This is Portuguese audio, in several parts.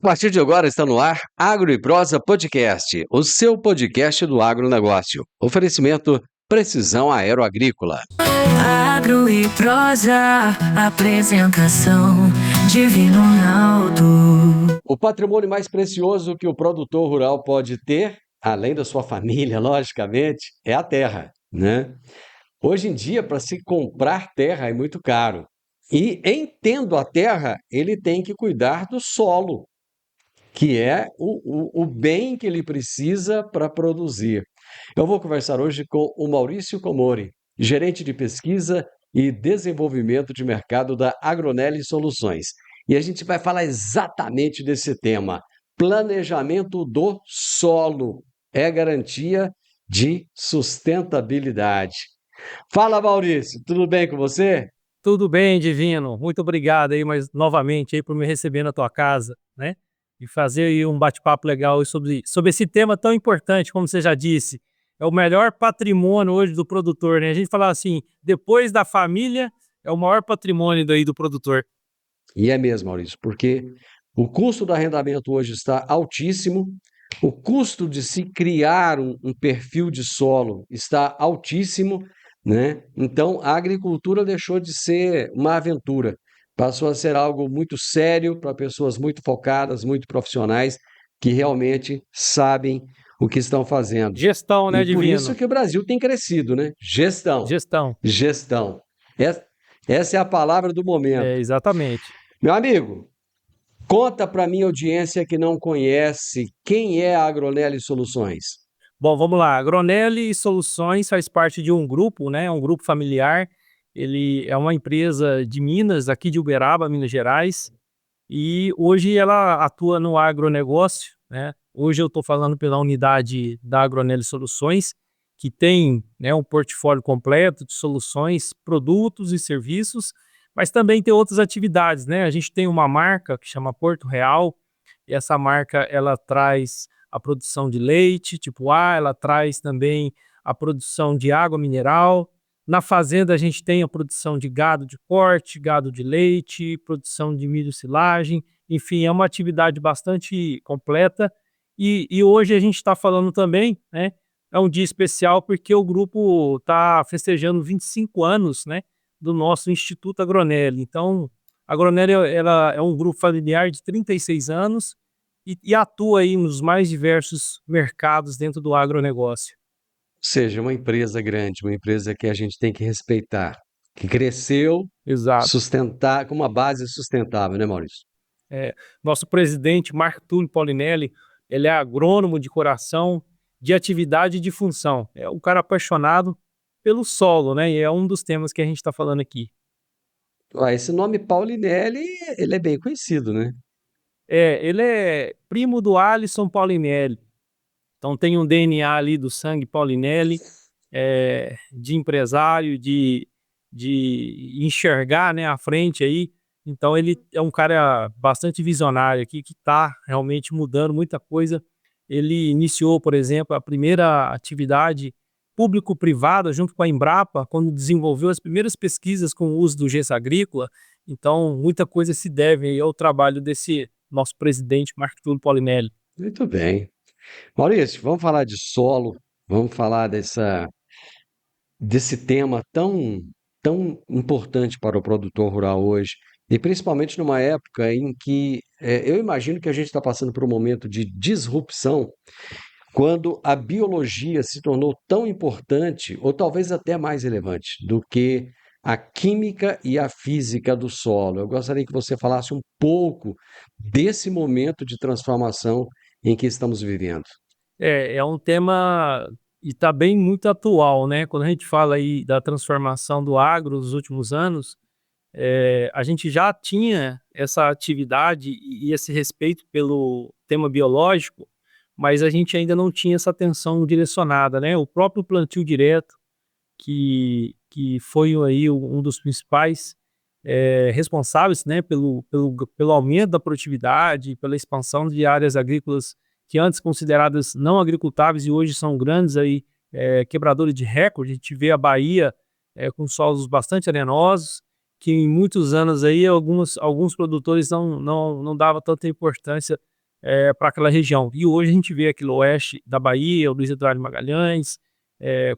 A partir de agora está no ar Agro e Prosa Podcast, o seu podcast do agronegócio. Oferecimento Precisão Aeroagrícola. Agro e Prosa, apresentação Divino Ronaldo. O patrimônio mais precioso que o produtor rural pode ter, além da sua família, logicamente, é a terra, né? Hoje em dia, para se comprar terra é muito caro. E em tendo a terra, ele tem que cuidar do solo, que é o bem que ele precisa para produzir. Eu vou conversar hoje com o Maurício Comori, gerente de pesquisa e desenvolvimento de mercado da Agronelli Soluções. E a gente vai falar exatamente desse tema: planejamento do solo é garantia de sustentabilidade. Fala, Maurício, tudo bem com você? Tudo bem, Divino. Muito obrigado aí, mas novamente aí por me receber na tua casa, né? E fazer aí um bate-papo legal aí sobre esse tema tão importante, como você já disse. É o melhor patrimônio hoje do produtor, né? A gente fala assim, depois da família, é o maior patrimônio daí do produtor. E é mesmo, Maurício, porque o custo do arrendamento hoje está altíssimo, o custo de se criar um perfil de solo está altíssimo, né? Então, a agricultura deixou de ser uma aventura, passou a ser algo muito sério para pessoas muito focadas, muito profissionais, que realmente sabem o que estão fazendo. Gestão, E né, por isso Divino? que o Brasil tem crescido, né? Gestão, Gestão. gestão. Essa é a palavra do momento. É, exatamente. Meu amigo, conta para minha audiência que não conhece quem é a Agronelli Soluções. Bom, vamos lá. A Agronelli Soluções faz parte de um grupo, né? Um grupo familiar. Ele é uma empresa de Minas, aqui de Uberaba, Minas Gerais. E hoje ela atua no agronegócio, né? Hoje eu estou falando pela unidade da Agronelli Soluções, que tem, né, um portfólio completo de soluções, produtos e serviços, mas também tem outras atividades, né? A gente tem uma marca que chama Porto Real, e essa marca ela traz a produção de leite tipo A, ela traz também a produção de água mineral. Na fazenda a gente tem a produção de gado de corte, gado de leite, produção de milho silagem, enfim, é uma atividade bastante completa. E hoje a gente está falando também, né? É um dia especial porque o grupo está festejando 25 anos, né, do nosso Instituto Agronelli. Então, a Agronelli ela é um grupo familiar de 36 anos e atua aí nos mais diversos mercados dentro do agronegócio. Ou seja, uma empresa grande, uma empresa que a gente tem que respeitar, que cresceu, Exato. sustentar, com uma base sustentável, né, Maurício? É, nosso presidente, Marco Túlio Paulinelli, ele é agrônomo de coração, de atividade e de função. É um cara apaixonado pelo solo, né? E é um dos temas que a gente está falando aqui. Esse nome Paulinelli, ele é bem conhecido, né? É, ele é primo do Alisson Paulinelli. Então tem um DNA ali do sangue Paulinelli, de empresário, de enxergar, né, à frente aí. Então ele é um cara bastante visionário aqui, que está realmente mudando muita coisa. Ele iniciou, por exemplo, a primeira atividade público-privada junto com a Embrapa, quando desenvolveu as primeiras pesquisas com o uso do gesso agrícola. Então, muita coisa se deve aí ao trabalho desse nosso presidente, Marco Túlio Paulinelli. Muito bem. Maurício, vamos falar de solo, vamos falar desse tema tão importante para o produtor rural hoje, e principalmente numa época em que eu imagino que a gente está passando por um momento de disrupção, quando a biologia se tornou tão importante, ou talvez até mais relevante, do que a química e a física do solo. Eu gostaria que você falasse um pouco desse momento de transformação em que estamos vivendo. É um tema e está bem muito atual, né? Quando a gente fala aí da transformação do agro nos últimos anos, a gente já tinha essa atividade e esse respeito pelo tema biológico, mas a gente ainda não tinha essa atenção direcionada, né? O próprio plantio direto, que foi aí um dos principais responsáveis, né, pelo aumento da produtividade, pela expansão de áreas agrícolas que antes consideradas não agricultáveis e hoje são grandes aí, quebradores de recorde. A gente vê a Bahia com solos bastante arenosos, que em muitos anos aí alguns produtores não davam tanta importância para aquela região. E hoje a gente vê aqui no oeste da Bahia, o Luiz Eduardo Magalhães,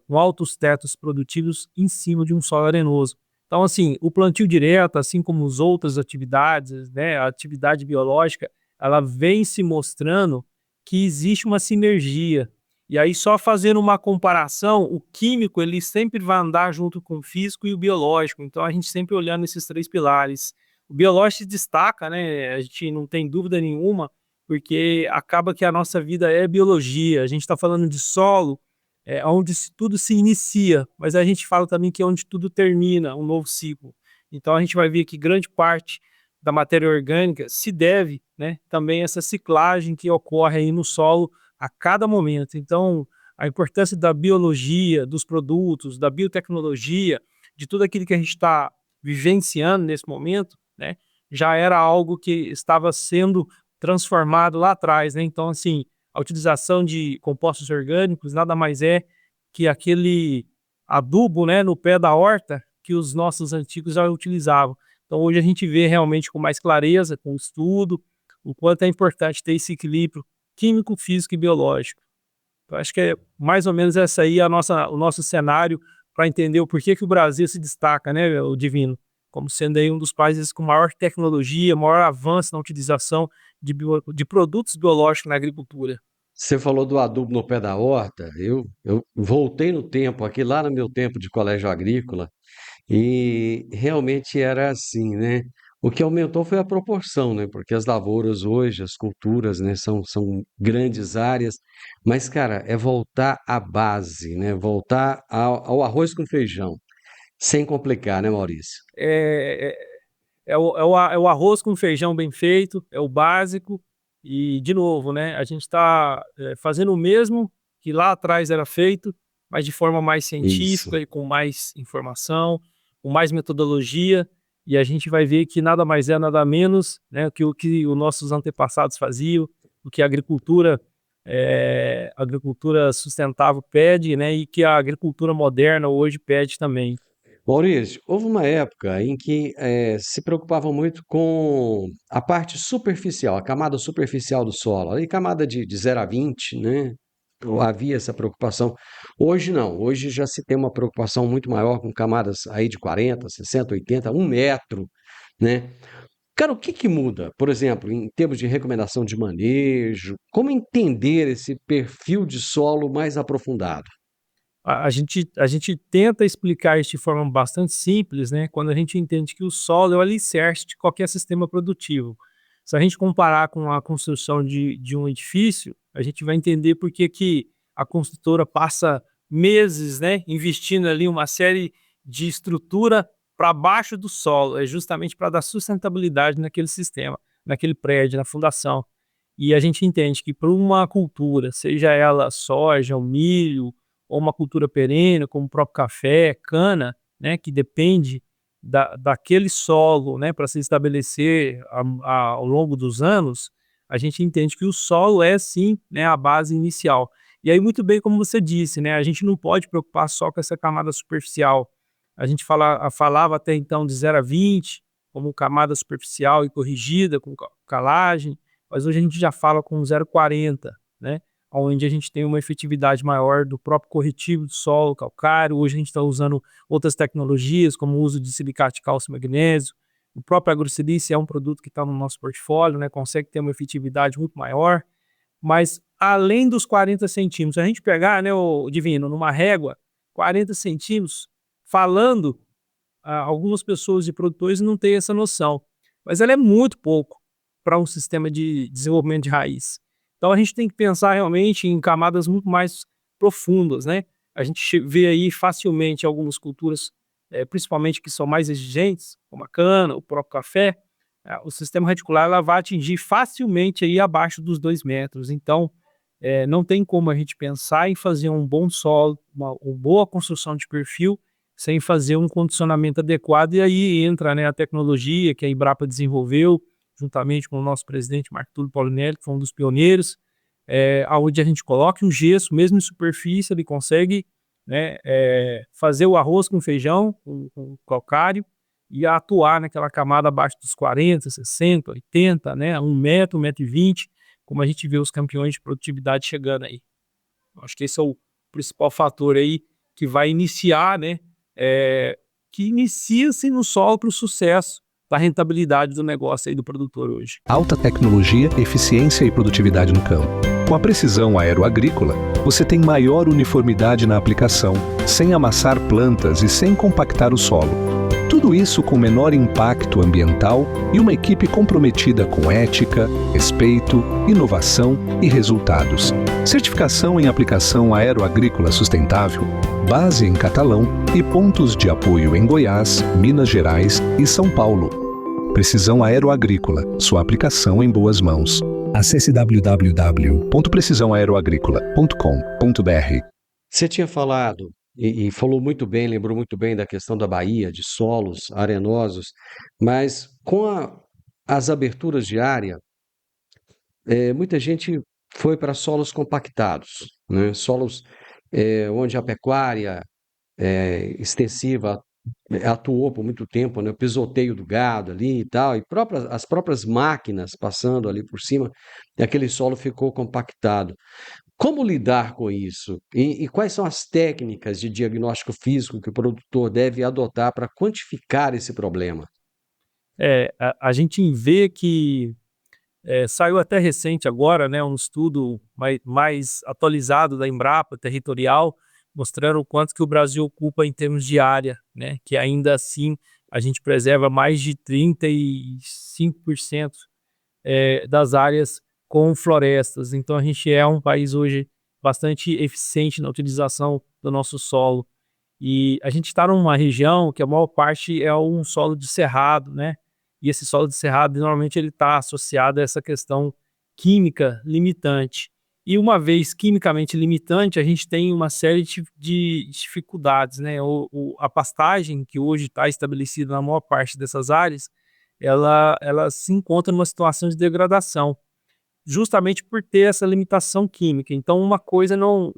com altos tetos produtivos em cima de um solo arenoso. Então, assim, o plantio direto, assim como as outras atividades, né, a atividade biológica, ela vem se mostrando que existe uma sinergia. E aí, só fazendo uma comparação, o químico ele sempre vai andar junto com o físico e o biológico. Então, a gente sempre olhando esses três pilares. O biológico se destaca, né? A gente não tem dúvida nenhuma, porque acaba que a nossa vida é biologia. A gente está falando de solo, onde tudo se inicia, mas a gente fala também que é onde tudo termina, um novo ciclo. Então a gente vai ver que grande parte da matéria orgânica se deve, né, também a essa ciclagem que ocorre aí no solo a cada momento. Então a importância da biologia, dos produtos, da biotecnologia, de tudo aquilo que a gente está vivenciando nesse momento, né, já era algo que estava sendo transformado lá atrás, né? Então, assim, a utilização de compostos orgânicos nada mais é que aquele adubo, né, no pé da horta que os nossos antigos já utilizavam. Então hoje a gente vê realmente com mais clareza, com estudo, o quanto é importante ter esse equilíbrio químico, físico e biológico. Eu acho que é mais ou menos essa aí o nosso cenário para entender o porquê que o Brasil se destaca, né, o Divino, como sendo aí um dos países com maior tecnologia, maior avanço na utilização de produtos biológicos na agricultura. Você falou do adubo no pé da horta. Eu voltei no tempo, aqui lá no meu tempo de colégio agrícola, e realmente era assim, né? O que aumentou foi a proporção, né? Porque as lavouras hoje, as culturas, né, são grandes áreas, mas, cara, é voltar à base, né? Voltar ao arroz com feijão, sem complicar, né, Maurício? É, é o arroz com feijão bem feito, é o básico. E, de novo, né, a gente está fazendo o mesmo que lá atrás era feito, mas de forma mais Isso. científica e com mais informação, com mais metodologia. E a gente vai ver que nada mais é, nada menos, né, que o que os nossos antepassados faziam, o que a agricultura sustentável pede, né, e que a agricultura moderna hoje pede também. Maurício, houve uma época em que se preocupavam muito com a parte superficial, a camada superficial do solo, ali camada de 0 a 20, né? Havia essa preocupação. Hoje não, hoje já se tem uma preocupação muito maior com camadas aí de 40, 60, 80, 1 metro, né? Cara, o que que muda? Por exemplo, em termos de recomendação de manejo, como entender esse perfil de solo mais aprofundado? A gente tenta explicar isso de forma bastante simples, né, quando a gente entende que o solo é o alicerce de qualquer sistema produtivo. Se a gente comparar com a construção de um edifício, a gente vai entender por que que a construtora passa meses, né, investindo ali uma série de estrutura para baixo do solo, é justamente para dar sustentabilidade naquele sistema, naquele prédio, na fundação. E a gente entende que para uma cultura, seja ela soja, o milho, ou uma cultura perene, como o próprio café, cana, né, que depende daquele solo, né, para se estabelecer ao longo dos anos, a gente entende que o solo é sim, né, a base inicial. E aí, muito bem, como você disse, né, a gente não pode preocupar só com essa camada superficial. A gente falava até então de 0 a 20, como camada superficial e corrigida, com calagem, mas hoje a gente já fala com 0,40, né? Onde a gente tem uma efetividade maior do próprio corretivo do solo, calcário. Hoje a gente está usando outras tecnologias, como o uso de silicate de cálcio e magnésio. O próprio agrosilício é um produto que está no nosso portfólio, né? Consegue ter uma efetividade muito maior. Mas além dos 40 centímetros, se a gente pegar, né, o Divino, numa régua, 40 centímetros, falando, algumas pessoas e produtores não têm essa noção. Mas ela é muito pouco para um sistema de desenvolvimento de raiz. Então a gente tem que pensar realmente em camadas muito mais profundas, né? A gente vê aí facilmente algumas culturas, principalmente que são mais exigentes, como a cana, o próprio café, o sistema reticular ela vai atingir facilmente aí abaixo dos 2 metros. Então, não tem como a gente pensar em fazer um bom solo, uma boa construção de perfil, sem fazer um condicionamento adequado. E aí entra, né, a tecnologia que a Embrapa desenvolveu, juntamente com o nosso presidente Marco Túlio Paulinelli, que foi um dos pioneiros, onde a gente coloca um gesso, mesmo em superfície, ele consegue, né, fazer o arroz com feijão, com calcário, e atuar naquela camada abaixo dos 40, 60, 80, né, 1 metro, 1,20 m, como a gente vê os campeões de produtividade chegando aí. Acho que esse é o principal fator aí que vai iniciar, né? Que inicia-se no solo para o sucesso da rentabilidade do negócio aí do produtor hoje. Alta tecnologia, eficiência e produtividade no campo. Com a precisão aeroagrícola, você tem maior uniformidade na aplicação, sem amassar plantas e sem compactar o solo. Tudo isso com menor impacto ambiental e uma equipe comprometida com ética, respeito, inovação e resultados. Certificação em aplicação aeroagrícola sustentável, base em Catalão e pontos de apoio em Goiás, Minas Gerais e São Paulo. Precisão Aeroagrícola, sua aplicação em boas mãos. Acesse www.precisãoaeroagrícola.com.br. Você tinha falado e falou muito bem, lembrou muito bem da questão da Bahia, de solos arenosos, mas com as aberturas de área, muita gente foi para solos compactados, né? Solos onde a pecuária extensiva atuou por muito tempo, né? O pisoteio do gado ali e tal, e as próprias máquinas passando ali por cima, e aquele solo ficou compactado. Como lidar com isso? E quais são as técnicas de diagnóstico físico que o produtor deve adotar para quantificar esse problema? A gente vê que saiu até recente agora, né, um estudo mais atualizado da Embrapa territorial, mostrando o quanto que o Brasil ocupa em termos de área, né, que ainda assim a gente preserva mais de 35% das áreas com florestas. Então a gente é um país hoje bastante eficiente na utilização do nosso solo. E a gente está numa região que a maior parte é um solo de cerrado, né? E esse solo de cerrado, normalmente, ele está associado a essa questão química limitante. E uma vez quimicamente limitante, a gente tem uma série de dificuldades, né? A pastagem, que hoje está estabelecida na maior parte dessas áreas, ela se encontra numa situação de degradação, justamente por ter essa limitação química. Então, uma coisa não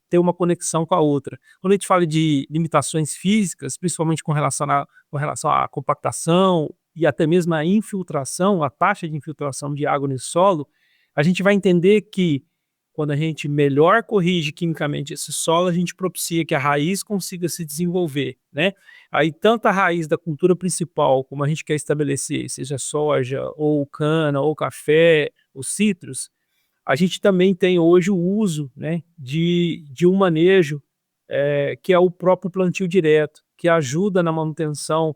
ter uma conexão com a outra. Quando a gente fala de limitações físicas, principalmente com relação à compactação e até mesmo à infiltração, a taxa de infiltração de água no solo, a gente vai entender que quando a gente melhor corrige quimicamente esse solo, a gente propicia que a raiz consiga se desenvolver, né? Aí tanto a raiz da cultura principal, como a gente quer estabelecer, seja soja, ou cana, ou café, ou citros, a gente também tem hoje o uso, né, de um manejo que é o próprio plantio direto, que ajuda na manutenção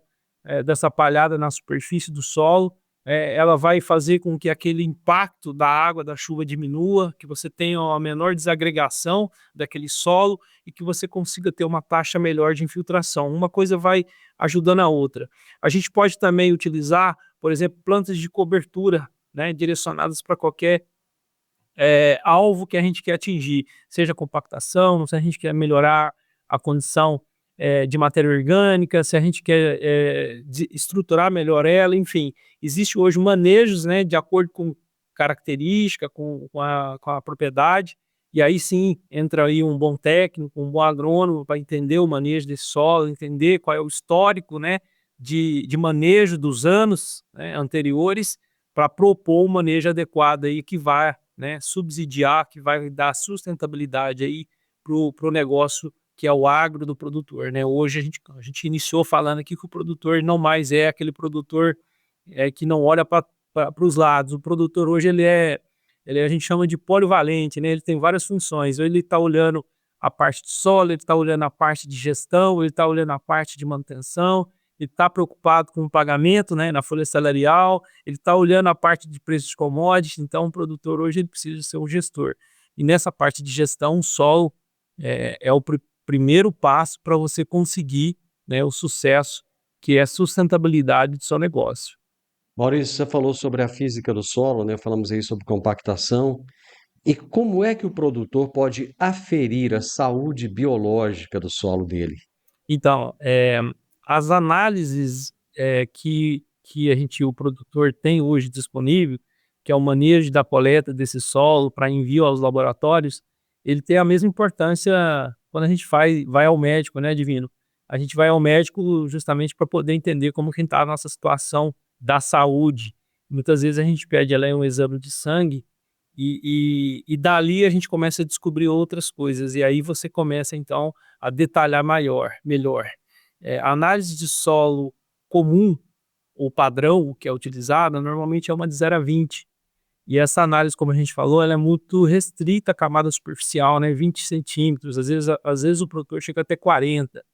dessa palhada na superfície do solo. Ela vai fazer com que aquele impacto da água, da chuva diminua, que você tenha uma menor desagregação daquele solo e que você consiga ter uma taxa melhor de infiltração. Uma coisa vai ajudando a outra. A gente pode também utilizar, por exemplo, plantas de cobertura, né, direcionadas para qualquer alvo que a gente quer atingir, seja compactação, se a gente quer melhorar a condição de matéria orgânica, se a gente quer estruturar melhor ela, enfim. Existe hoje manejos, né, de acordo com característica, com a propriedade, e aí sim entra aí um bom técnico, um bom agrônomo para entender o manejo desse solo, entender qual é o histórico, né, de manejo dos anos, né, anteriores, para propor um manejo adequado aí que vai, né, subsidiar, que vai dar sustentabilidade aí para o negócio, que é o agro do produtor, né? Hoje a gente iniciou falando aqui que o produtor não mais é aquele produtor que não olha para os lados. O produtor hoje a gente chama de polivalente, né? Ele tem várias funções. Ele está olhando a parte de solo, ele está olhando a parte de gestão, ele está olhando a parte de manutenção, ele está preocupado com o pagamento, né, na folha salarial, ele está olhando a parte de preços de commodities. Então o produtor hoje ele precisa ser um gestor. E nessa parte de gestão, o solo é o primeiro passo para você conseguir, né, o sucesso, que é a sustentabilidade do seu negócio. Maurício, você falou sobre a física do solo, né? Falamos aí sobre compactação. E como é que o produtor pode aferir a saúde biológica do solo dele? Então, as análises que o produtor tem hoje disponível, que é o manejo da coleta desse solo para envio aos laboratórios, ele tem a mesma importância quando a gente vai ao médico, né, Divino? A gente vai ao médico justamente para poder entender como que está a nossa situação da saúde. Muitas vezes a gente pede ela um exame de sangue e dali a gente começa a descobrir outras coisas, e aí você começa então a detalhar melhor. A análise de solo comum, ou padrão, o que é utilizada, normalmente é uma de 0 a 20. E essa análise, como a gente falou, ela é muito restrita à camada superficial, né? 20 centímetros, às vezes o produtor chega até 40.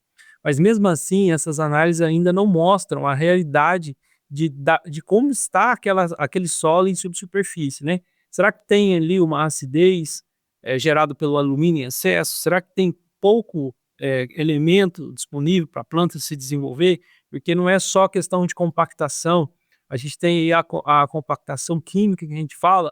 Mas mesmo assim, essas análises ainda não mostram a realidade de como está aquele solo em subsuperfície, né? Será que tem ali uma acidez gerado pelo alumínio em excesso? Será que tem pouco elemento disponível para a planta se desenvolver? Porque não é só questão de compactação, a gente tem aí a compactação química que a gente fala,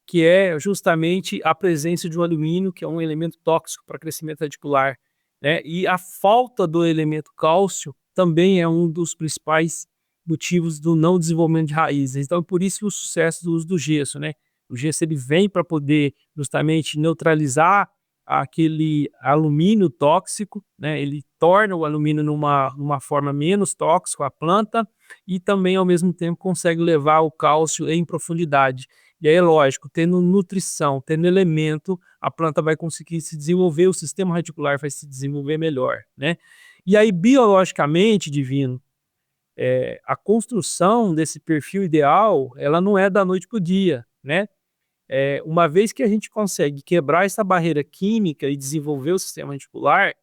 que é justamente a presença de um alumínio, que é um elemento tóxico para crescimento radicular, né? E a falta do elemento cálcio também é um dos principais motivos do não desenvolvimento de raízes. Então, por isso que o sucesso do uso do gesso, né? O gesso ele vem para poder justamente neutralizar aquele alumínio tóxico, né? Ele torna o alumínio numa forma menos tóxica à planta e também, ao mesmo tempo, consegue levar o cálcio em profundidade. E aí, é lógico, tendo nutrição, tendo elemento, a planta vai conseguir se desenvolver, o sistema radicular vai se desenvolver melhor, né? E aí, biologicamente, Divino, a construção desse perfil ideal, ela não é da noite para o dia, né? Uma vez que a gente consegue quebrar essa barreira química e desenvolver o sistema radicular,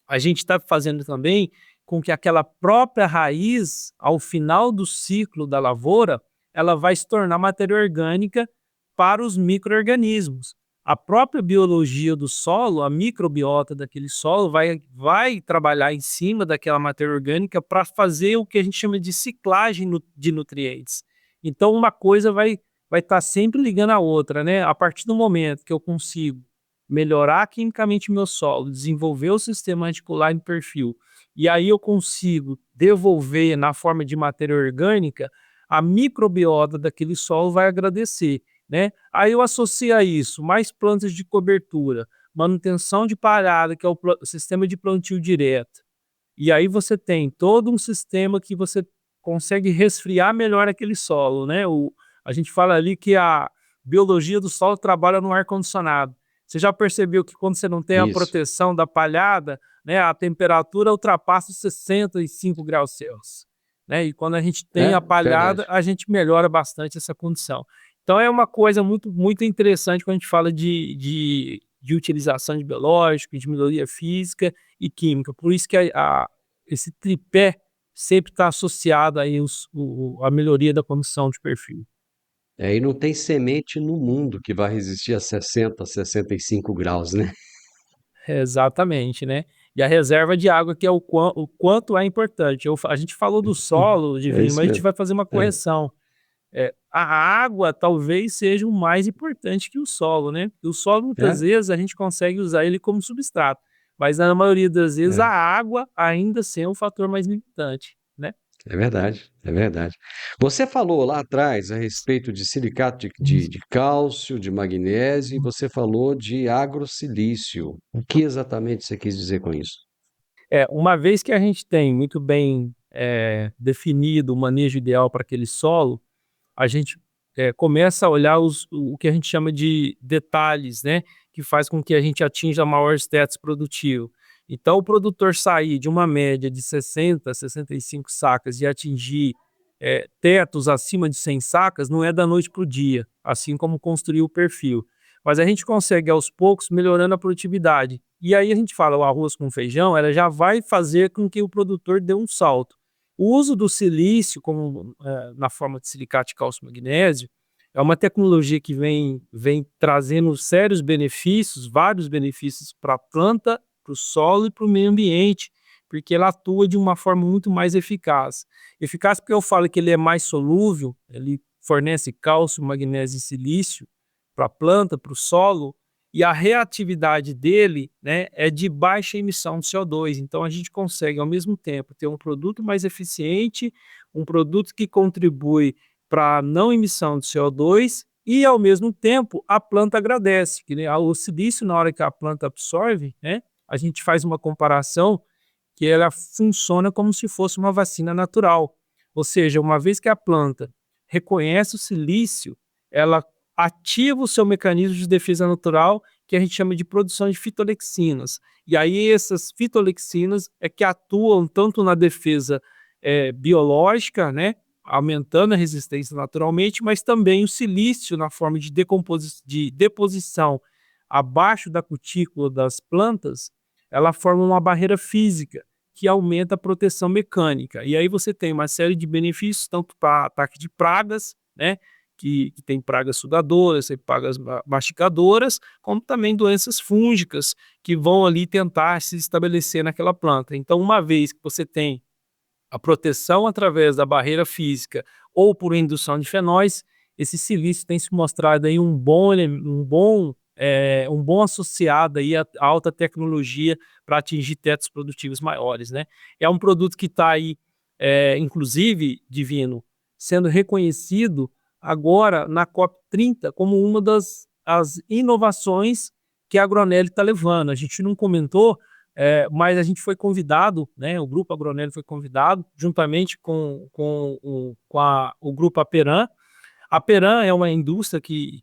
a gente está fazendo também com que aquela própria raiz, ao final do ciclo da lavoura, ela vai se tornar matéria orgânica para os micro-organismos. A própria biologia do solo, a microbiota daquele solo, vai trabalhar em cima daquela matéria orgânica para fazer o que a gente chama de ciclagem de nutrientes. Então, uma coisa vai estar sempre ligando à outra, né? A partir do momento que eu consigo melhorar quimicamente meu solo, desenvolver o sistema radicular em perfil, e aí eu consigo devolver na forma de matéria orgânica, a microbiota daquele solo vai agradecer, né? Aí eu associo a isso mais plantas de cobertura, manutenção de palhada, que é o sistema de plantio direto. E aí você tem todo um sistema que você consegue resfriar melhor aquele solo, né? A gente fala ali que a biologia do solo trabalha no ar-condicionado. Você já percebeu que quando você não tem a Isso. proteção da palhada, né, a temperatura ultrapassa os 65 graus Celsius, né? E quando a gente tem É, a palhada, verdade. a gente melhora bastante essa condição. Então é uma coisa muito, muito interessante quando a gente fala de utilização de biológico, de melhoria física e química. Por isso que esse tripé sempre está associado aí a melhoria da condição de perfil. E não tem semente no mundo que vai resistir a 60, 65 graus, né? Exatamente, né. E a reserva de água que é o quanto é importante. A gente falou do solo, É Divino, isso mas a gente mesmo. vai fazer uma É, correção. A água talvez seja o mais importante que o solo, né. O solo muitas é, vezes a gente consegue usar ele como substrato, mas na maioria das vezes a é. água ainda assim é um fator mais limitante, né. É verdade, é verdade. Você falou lá atrás a respeito de silicato de cálcio, de magnésio, e você falou de agrosilício. O que exatamente você quis dizer com isso? Uma vez que a gente tem muito bem, definido o manejo ideal para aquele solo, a gente começa a olhar o que a gente chama de detalhes, né, que faz com que a gente atinja maior status produtivo. Então, o produtor sair de uma média de 60, 65 sacas e atingir tetos acima de 100 sacas, não é da noite para o dia, assim como construir o perfil. Mas a gente consegue, aos poucos, melhorando a produtividade. E aí a gente fala, o arroz com feijão, ela já vai fazer com que o produtor dê um salto. O uso do silício como, na forma de silicato de cálcio e magnésio, é uma tecnologia que vem trazendo sérios benefícios, vários benefícios para a planta, para o solo e para o meio ambiente, porque ela atua de uma forma muito mais eficaz. Eficaz porque eu falo que ele é mais solúvel, ele fornece cálcio, magnésio e silício para a planta, para o solo, e a reatividade dele, né, é de baixa emissão de CO2. Então a gente consegue, ao mesmo tempo, ter um produto mais eficiente, um produto que contribui para a não emissão de CO2 e, ao mesmo tempo, a planta agradece. Que, né, o silício, na hora que a planta absorve, né, a gente faz uma comparação que ela funciona como se fosse uma vacina natural. Ou seja, uma vez que a planta reconhece o silício, ela ativa o seu mecanismo de defesa natural, que a gente chama de produção de fitolexinas. E aí essas fitolexinas é que atuam tanto na defesa biológica, né, aumentando a resistência naturalmente, mas também o silício na forma de deposição abaixo da cutícula das plantas, ela forma uma barreira física que aumenta a proteção mecânica. E aí você tem uma série de benefícios, tanto para ataque de pragas, né, que tem pragas sugadoras, tem pragas mastigadoras, como também doenças fúngicas que vão ali tentar se estabelecer naquela planta. Então, uma vez que você tem a proteção através da barreira física ou por indução de fenóis, esse silício tem se mostrado aí um bom associado aí à alta tecnologia para atingir tetos produtivos maiores, né? É um produto que está aí, inclusive, Divino, sendo reconhecido agora na COP30 como uma das inovações que a Agronélia está levando. A gente não comentou, mas a gente foi convidado, né, o Grupo Agronélia foi convidado, juntamente com o Grupo Aperam. A Aperam é uma indústria que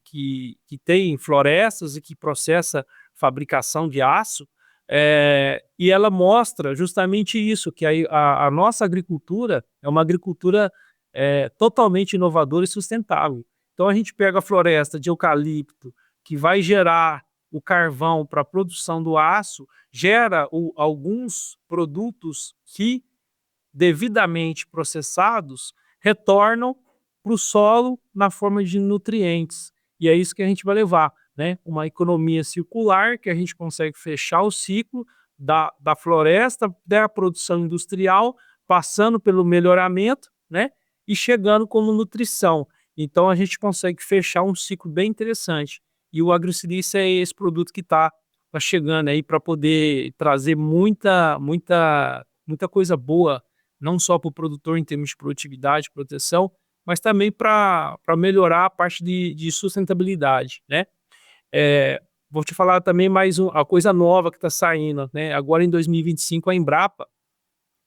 tem florestas e que processa fabricação de aço, e ela mostra justamente isso, que a nossa agricultura é uma agricultura totalmente inovadora e sustentável. Então a gente pega a floresta de eucalipto, que vai gerar o carvão para a produção do aço, gera alguns produtos que, devidamente processados, retornam para o solo na forma de nutrientes. E é isso que a gente vai levar, né? Uma economia circular, que a gente consegue fechar o ciclo da floresta, da produção industrial, passando pelo melhoramento, né? E chegando como nutrição. Então a gente consegue fechar um ciclo bem interessante. E o agrosilício é esse produto que está chegando aí para poder trazer muita coisa boa, não só para o produtor em termos de produtividade, proteção, mas também para melhorar a parte de sustentabilidade, né? Vou te falar também mais uma coisa nova que está saindo, né? Agora em 2025 a Embrapa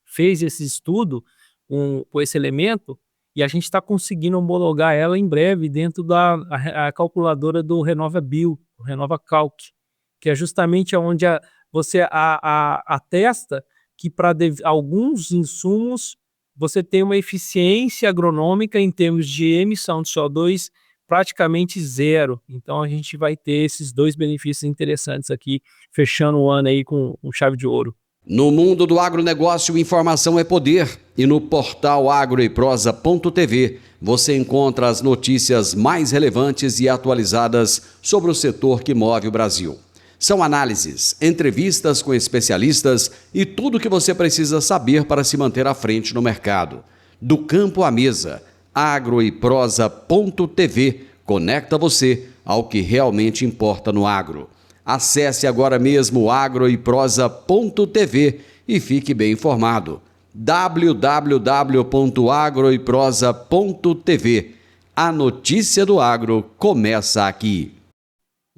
fez esse estudo com esse elemento e a gente está conseguindo homologar ela em breve dentro da calculadora do RenovaBio, o RenovaCalc, que é justamente onde você atesta que para alguns insumos você tem uma eficiência agronômica em termos de emissão de CO2 praticamente zero. Então a gente vai ter esses dois benefícios interessantes aqui, fechando o ano aí com chave de ouro. No mundo do agronegócio, informação é poder. E no portal agroeprosa.tv você encontra as notícias mais relevantes e atualizadas sobre o setor que move o Brasil. São análises, entrevistas com especialistas e tudo o que você precisa saber para se manter à frente no mercado. Do campo à mesa, agroeprosa.tv conecta você ao que realmente importa no agro. Acesse agora mesmo agroeprosa.tv e fique bem informado. www.agroeprosa.tv. A notícia do agro começa aqui.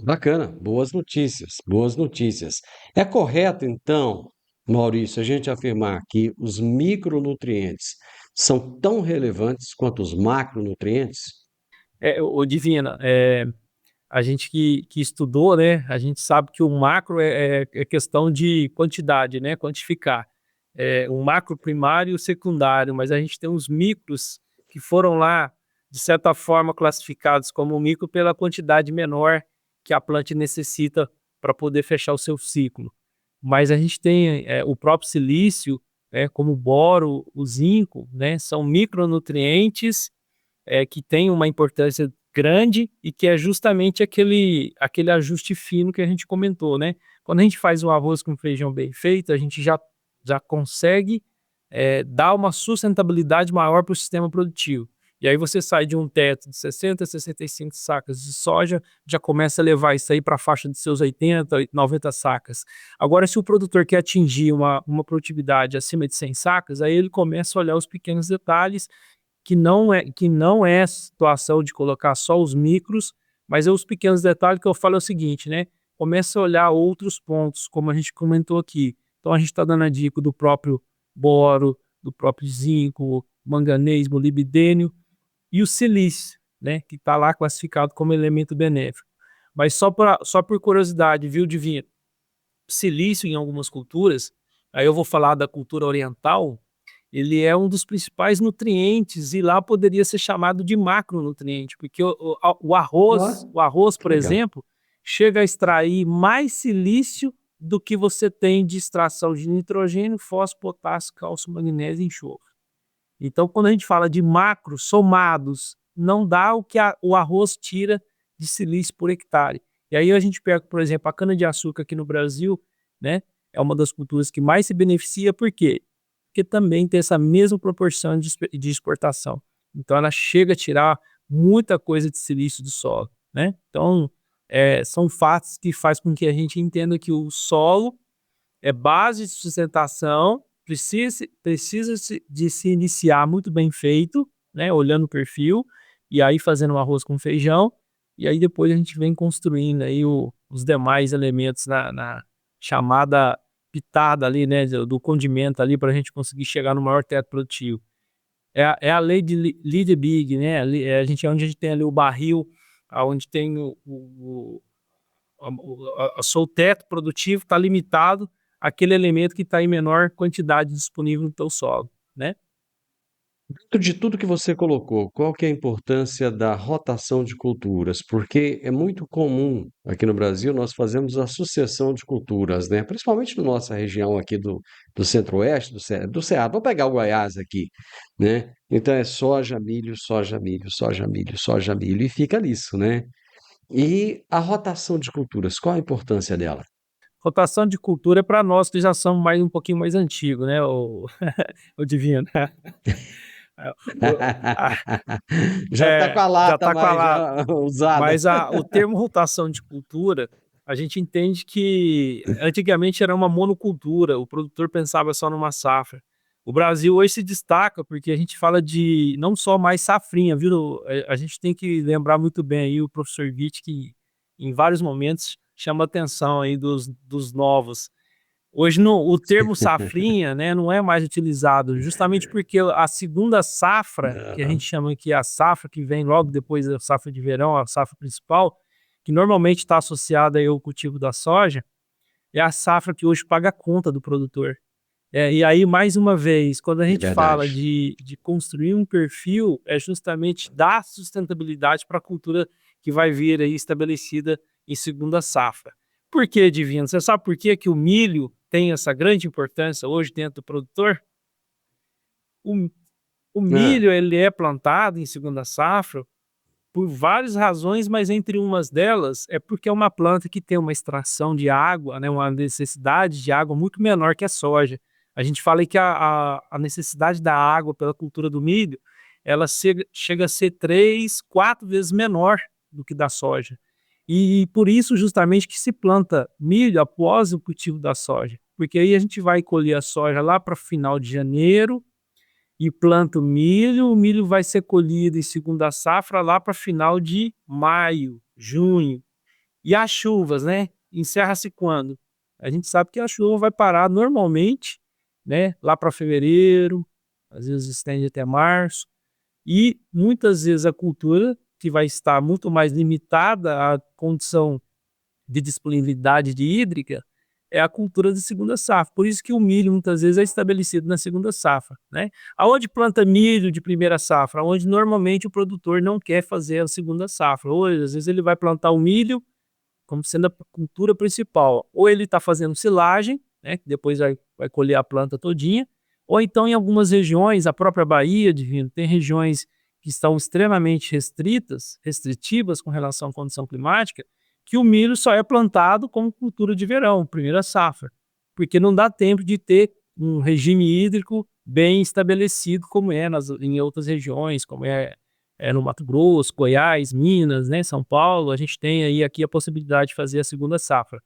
Bacana, boas notícias, boas notícias. É correto, então, Maurício, a gente afirmar que os micronutrientes são tão relevantes quanto os macronutrientes? Divina, a gente que estudou, né, a gente sabe que o macro é questão de quantidade, né, quantificar. O macro primário e o secundário, mas a gente tem os micros que foram lá, de certa forma, classificados como micro pela quantidade menor que a planta necessita para poder fechar o seu ciclo. Mas a gente tem o próprio silício, como o boro, o zinco, né, são micronutrientes que têm uma importância grande e que é justamente aquele ajuste fino que a gente comentou, né? Quando a gente faz um arroz com feijão bem feito, a gente já consegue dar uma sustentabilidade maior para o sistema produtivo. E aí você sai de um teto de 60, 65 sacas de soja, já começa a levar isso aí para a faixa de seus 80, 90 sacas. Agora, se o produtor quer atingir uma produtividade acima de 100 sacas, aí ele começa a olhar os pequenos detalhes, que não é situação de colocar só os micros, mas é os pequenos detalhes que eu falo é o seguinte, né? Começa a olhar outros pontos, como a gente comentou aqui. Então a gente está dando a dica do próprio boro, do próprio zinco, manganês, molibdênio, e o silício, né, que está lá classificado como elemento benéfico. Mas só por curiosidade, viu, Divino? Silício em algumas culturas, aí eu vou falar da cultura oriental, ele é um dos principais nutrientes e lá poderia ser chamado de macronutriente, porque o arroz, Ó, por que legal. exemplo, chega a extrair mais silício do que você tem de extração de nitrogênio, fósforo, potássio, cálcio, magnésio e enxofre. Então, quando a gente fala de macro somados, não dá o que o arroz tira de silício por hectare. E aí a gente pega, por exemplo, a cana-de-açúcar aqui no Brasil, né? É uma das culturas que mais se beneficia, por quê? Porque também tem essa mesma proporção de exportação. Então, ela chega a tirar muita coisa de silício do solo, né? Então, são fatos que fazem com que a gente entenda que o solo é base de sustentação, precisa de se iniciar muito bem feito, né, olhando o perfil, e aí fazendo um arroz com feijão, e aí depois a gente vem construindo aí os demais elementos na chamada pitada ali, né, do condimento ali para a gente conseguir chegar no maior teto produtivo. É a lei de Lead Big, né, ali, onde a gente tem ali o barril, onde tem o seu teto produtivo está limitado àquele elemento que está em menor quantidade disponível no teu solo, né? Dentro de tudo que você colocou, qual que é a importância da rotação de culturas? Porque é muito comum aqui no Brasil nós fazemos a sucessão de culturas, né? Principalmente na nossa região aqui do Centro-Oeste, do Cerrado. Vou pegar o Goiás aqui, né? Então é soja, milho, soja, milho, soja, milho, soja, milho, e fica nisso, né? E a rotação de culturas, qual a importância dela? Rotação de cultura é para nós que já somos um pouquinho mais antigos, né, o Divino. É, Já está com a já lata está com a mais lata. já usada. Mas o termo rotação de cultura, a gente entende que antigamente era uma monocultura, o produtor pensava só numa safra. O Brasil hoje se destaca porque a gente fala de não só mais safrinha, viu? A gente tem que lembrar muito bem aí o professor Witt, que em vários momentos chama atenção aí dos novos. Hoje o termo safrinha, né, não é mais utilizado, justamente porque a segunda safra, que a gente chama que é a safra que vem logo depois da safra de verão, a safra principal, que normalmente está associada aí ao cultivo da soja, é a safra que hoje paga a conta do produtor. E aí, mais uma vez, quando a É gente fala verdade. de construir um perfil, é justamente dar sustentabilidade para a cultura que vai vir aí estabelecida em segunda safra. Por que, Divino? Você sabe por que o milho tem essa grande importância hoje dentro do produtor? O, o Hã. milho ele é plantado em segunda safra por várias razões, mas entre umas delas é porque é uma planta que tem uma extração de água, né, uma necessidade de água muito menor que a soja. A gente fala aí que a necessidade da água pela cultura do milho, ela chega a ser 3, 4 vezes menor do que da soja. E por isso justamente que se planta milho após o cultivo da soja, porque aí a gente vai colher a soja lá para final de janeiro, e planta o milho vai ser colhido em segunda safra lá para final de maio, junho. E as chuvas, né? Encerra-se quando? A gente sabe que a chuva vai parar normalmente, né? Lá para fevereiro, às vezes estende até março. E muitas vezes a cultura, que vai estar muito mais limitada à condição de disponibilidade de hídrica, é a cultura de segunda safra. Por isso que o milho muitas vezes é estabelecido na segunda safra, né? Aonde planta milho de primeira safra? Onde normalmente o produtor não quer fazer a segunda safra. Ou às vezes ele vai plantar o milho como sendo a cultura principal. Ou ele está fazendo silagem, né, que depois vai colher a planta todinha, ou então em algumas regiões, a própria Bahia, Divino, tem regiões que estão extremamente restritivas com relação à condição climática, que o milho só é plantado como cultura de verão, primeira safra, porque não dá tempo de ter um regime hídrico bem estabelecido como é em outras regiões, como é no Mato Grosso, Goiás, Minas, né, São Paulo. A gente tem aí aqui a possibilidade de fazer a segunda safra.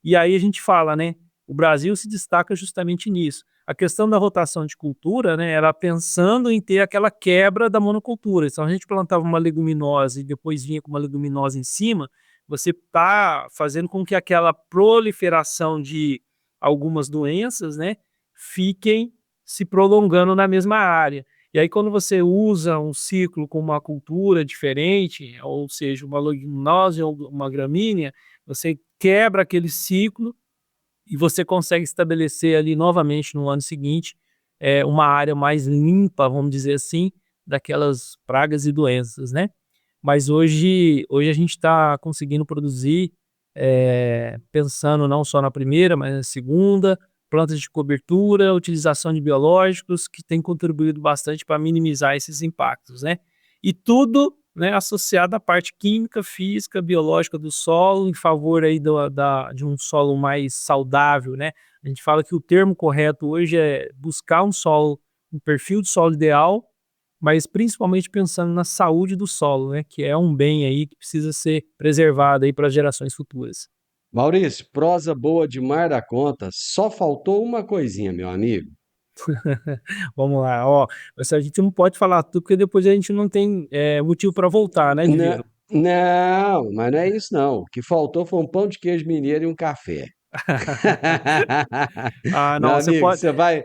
E aí a gente fala, né, o Brasil se destaca justamente nisso. A questão da rotação de cultura, né, era pensando em ter aquela quebra da monocultura. Então a gente plantava uma leguminosa e depois vinha com uma leguminosa em cima, você está fazendo com que aquela proliferação de algumas doenças, né, fiquem se prolongando na mesma área. E aí quando você usa um ciclo com uma cultura diferente, ou seja, uma leguminosa ou uma gramínea, você quebra aquele ciclo e você consegue estabelecer ali novamente no ano seguinte uma área mais limpa, vamos dizer assim, daquelas pragas e doenças, né? Mas hoje a gente está conseguindo produzir, pensando não só na primeira, mas na segunda, plantas de cobertura, utilização de biológicos, que tem contribuído bastante para minimizar esses impactos, né? E tudo, né, associado à parte química, física, biológica do solo, em favor aí de um solo mais saudável, né? A gente fala que o termo correto hoje é buscar um perfil de solo ideal, mas principalmente pensando na saúde do solo, né? Que é um bem aí que precisa ser preservado aí para as gerações futuras. Maurício, prosa boa demais da conta. Só faltou uma coisinha, meu amigo. Vamos lá, ó. A gente não pode falar tudo, porque depois a gente não tem motivo para voltar, né, Divino? Não, mas não é isso não. O que faltou foi um pão de queijo mineiro e um café. Ah, Meu não, você amigo, pode. você vai.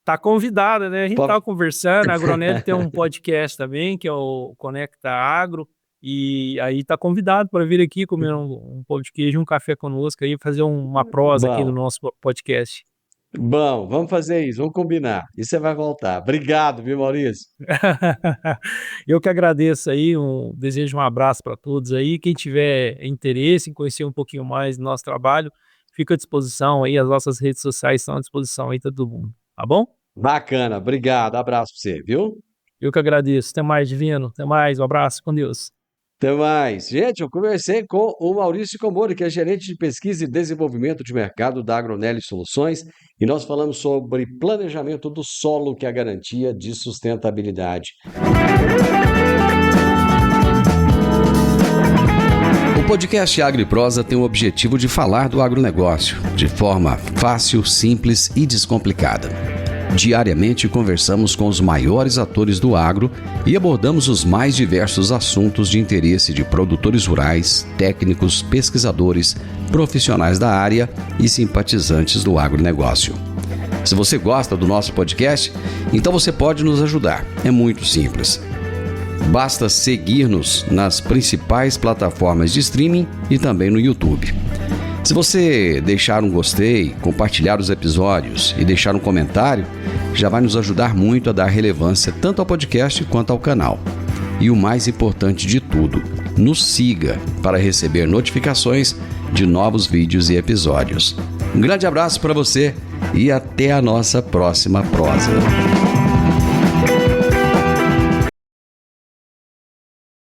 Tá convidada, né? A gente Pode- tava conversando, a Agronelli tem um podcast também, que é o Conecta Agro, e aí tá convidado para vir aqui comer um pão de queijo, um café conosco aí, fazer uma prosa aqui no Bom, nosso podcast. bom, vamos fazer isso, vamos combinar. E você vai voltar. Obrigado, viu, Maurício? Eu que agradeço aí, desejo um abraço para todos aí. Quem tiver interesse em conhecer um pouquinho mais do nosso trabalho, fica à disposição aí, as nossas redes sociais estão à disposição aí, todo mundo, tá bom? Bacana, obrigado. Abraço para você, viu? Eu que agradeço. Até mais, Divino. Até mais. Um abraço. Com Deus. Até mais. Gente, eu conversei com o Maurício Comori, que é gerente de pesquisa e desenvolvimento de mercado da Agronelli Soluções, e nós falamos sobre planejamento do solo, que é a garantia de sustentabilidade. O podcast Agro e Prosa tem o objetivo de falar do agronegócio de forma fácil, simples e descomplicada. Diariamente conversamos com os maiores atores do agro e abordamos os mais diversos assuntos de interesse de produtores rurais, técnicos, pesquisadores, profissionais da área e simpatizantes do agronegócio. Se você gosta do nosso podcast, então você pode nos ajudar. É muito simples. Basta seguir-nos nas principais plataformas de streaming e também no YouTube. Se você deixar um gostei, compartilhar os episódios e deixar um comentário, já vai nos ajudar muito a dar relevância tanto ao podcast quanto ao canal. E o mais importante de tudo, nos siga para receber notificações de novos vídeos e episódios. Um grande abraço para você e até a nossa próxima prosa.